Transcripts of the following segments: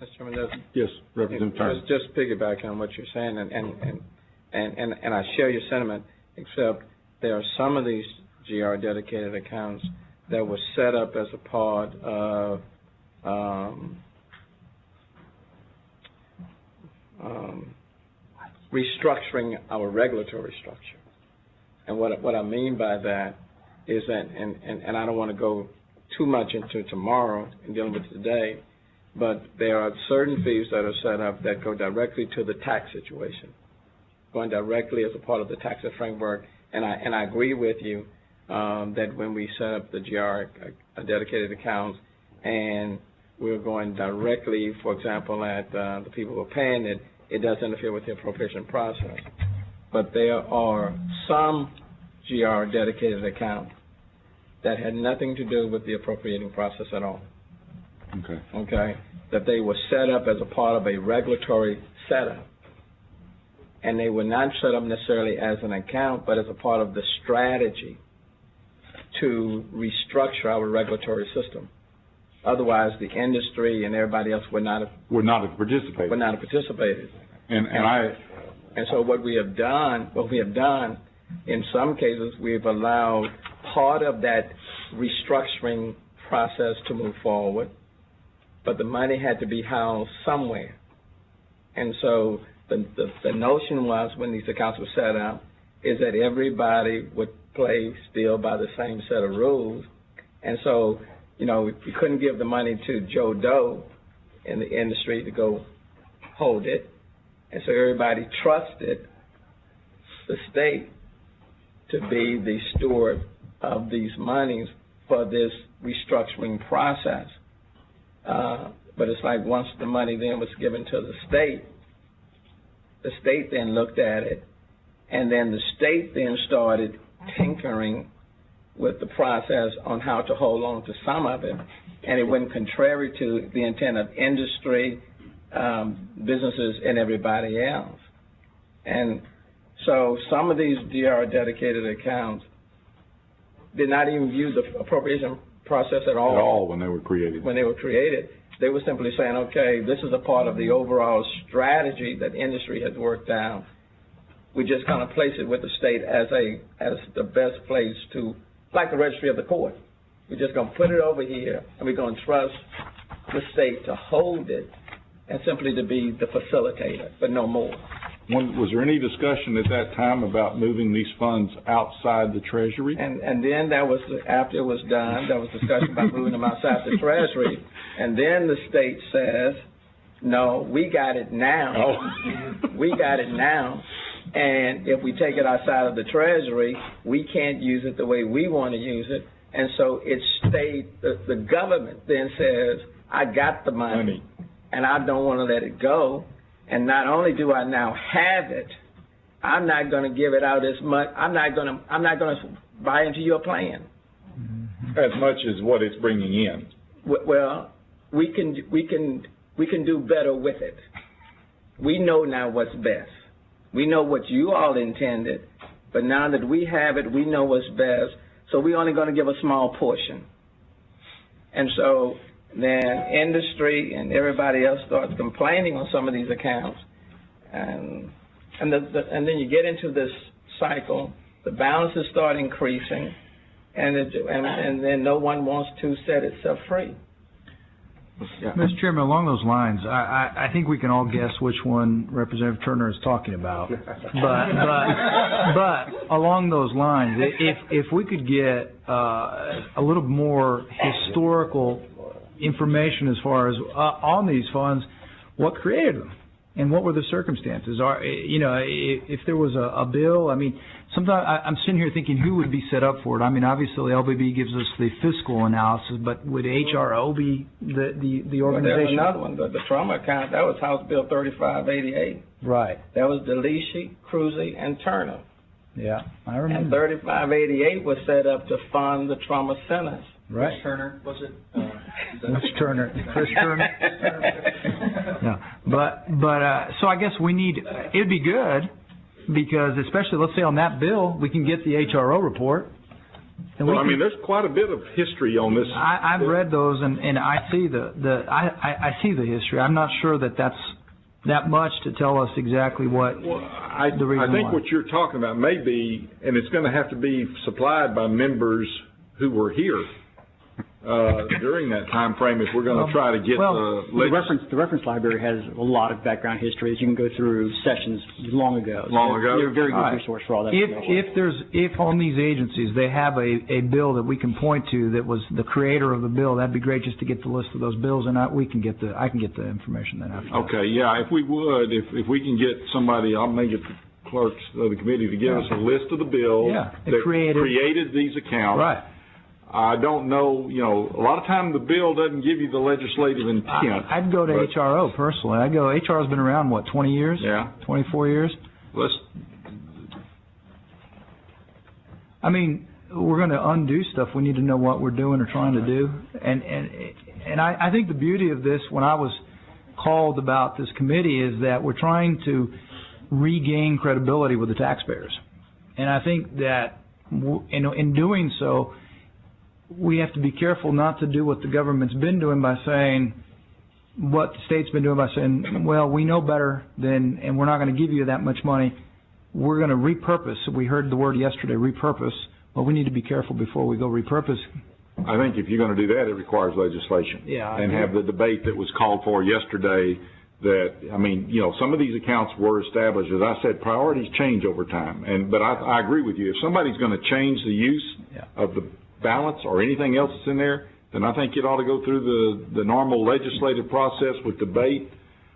Mr. Chairman, Yes, Representative Turner. just piggybacking on what you're saying, and I share your sentiment, except there are some of these GR dedicated accounts that were set up as a part of restructuring our regulatory structure. And what I mean by that is that, and I don't want to go too much into tomorrow and dealing with today, but there are certain fees that are set up that go directly to the tax situation, going directly as a part of the tax framework. And I agree with you that when we set up the GR dedicated accounts and we're going directly, for example, at the people who are paying it, it does interfere with the appropriation process. But there are some GR dedicated accounts that had nothing to do with the appropriating process at all. Okay. Okay? That they were set up as a part of a regulatory setup. And they were not set up necessarily as an account, but as a part of the strategy to restructure our regulatory system. Otherwise, the industry and everybody else would not have participated. And so what we have done, in some cases, we've allowed part of that restructuring process to move forward, but the money had to be housed somewhere. And so the notion was, when these accounts were set up, is that everybody would play still by the same set of rules. And so, you couldn't give the money to Joe Doe in the industry to go hold it. And so everybody trusted the state to be the steward of these monies for this restructuring process. But it's like once the money then was given to the state then looked at it, and then the state then started tinkering with the process on how to hold on to some of it, and it went contrary to the intent of industry, businesses, and everybody else. And so some of these GR dedicated accounts did not even view the appropriation process at all. At all when they were created. When they were created. They were simply saying, okay, this is a part of the overall strategy that industry has worked out. We just kind of place it with the state as the best place to, like the registry of the court. We're just going to put it over here, and we're going to trust the state to hold it and simply to be the facilitator, but no more. Was there any discussion at that time about moving these funds outside the Treasury? And then that was, after it was done, there was discussion about moving them outside the Treasury. And then the state says, no, we got it now. Oh. We got it now. And if we take it outside of the Treasury, we can't use it the way we want to use it. And so it stayed, the government then says, I got the money, and I don't want to let it go. And not only do I now have it, I'm not going to give it out as much. I'm not going to buy into your plan as much as what it's bringing in. Well, we can do better with it. We know now what's best. We know what you all intended, but now that we have it, we know what's best. So we're only going to give a small portion. And so then industry and everybody else starts complaining on some of these accounts, and then you get into this cycle. The balances start increasing, and then no one wants to set itself free. Yeah. Mr. Chairman, along those lines, I think we can all guess which one Representative Turner is talking about. But along those lines, if we could get a little more historical information as far as on these funds, what created them and what were the circumstances? If there was a bill, sometimes I'm sitting here thinking who would be set up for it. Obviously LBB gives us the fiscal analysis, but would HRO be the organization? Well, there's another one, the trauma account. That was House Bill 3588. Right. That was DeLisi, Cruzy, and Turner. Yeah, I remember. And 3588 was set up to fund the trauma centers. Right. Which Turner was it? Which Turner? Chris Turner? No. But so I guess it'd be good, because especially, let's say on that bill, we can get the HRO report, And Well, I mean, there's quite a bit of history on this. I've read those, and I see I see the history. I'm not sure that that's that much to tell us exactly what the reason I think why. what you're talking about may be, and it's going to have to be supplied by members who were here during that time frame if we're going to try to get the reference library has a lot of background history that you can go through sessions long ago. They're a very good resource for all that information. If on these agencies they have a bill that we can point to that was the creator of the bill, that'd be great just to get the list of those bills, and I can get the information then after. Okay, yeah, if we would, if we can get somebody, I'll make it the clerks of the committee to give us a list of the bills that created these accounts. Right. I don't know, a lot of time the bill doesn't give you the legislative intent. I'd go to HRO personally. HRO's been around, 20 years? Yeah. 24 years? I mean, we're going to undo stuff. We need to know what we're doing or trying to do. And I think the beauty of this, when I was called about this committee, is that we're trying to regain credibility with the taxpayers. And I think that in doing so, we have to be careful not to do what the government's been doing by saying, what the state's been doing by saying, well, we know better and we're not going to give you that much money. We're going to repurpose. We heard the word yesterday, repurpose. Well, we need to be careful before we go repurpose. I think if you're going to do that, it requires legislation. Yeah. And have the debate that was called for yesterday that, some of these accounts were established. As I said, priorities change over time. But I agree with you. If somebody's going to change the use of the balance or anything else that's in there, then I think it ought to go through the normal legislative process with debate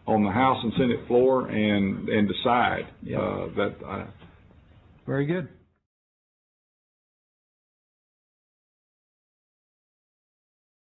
on the House and Senate floor and decide. Very good.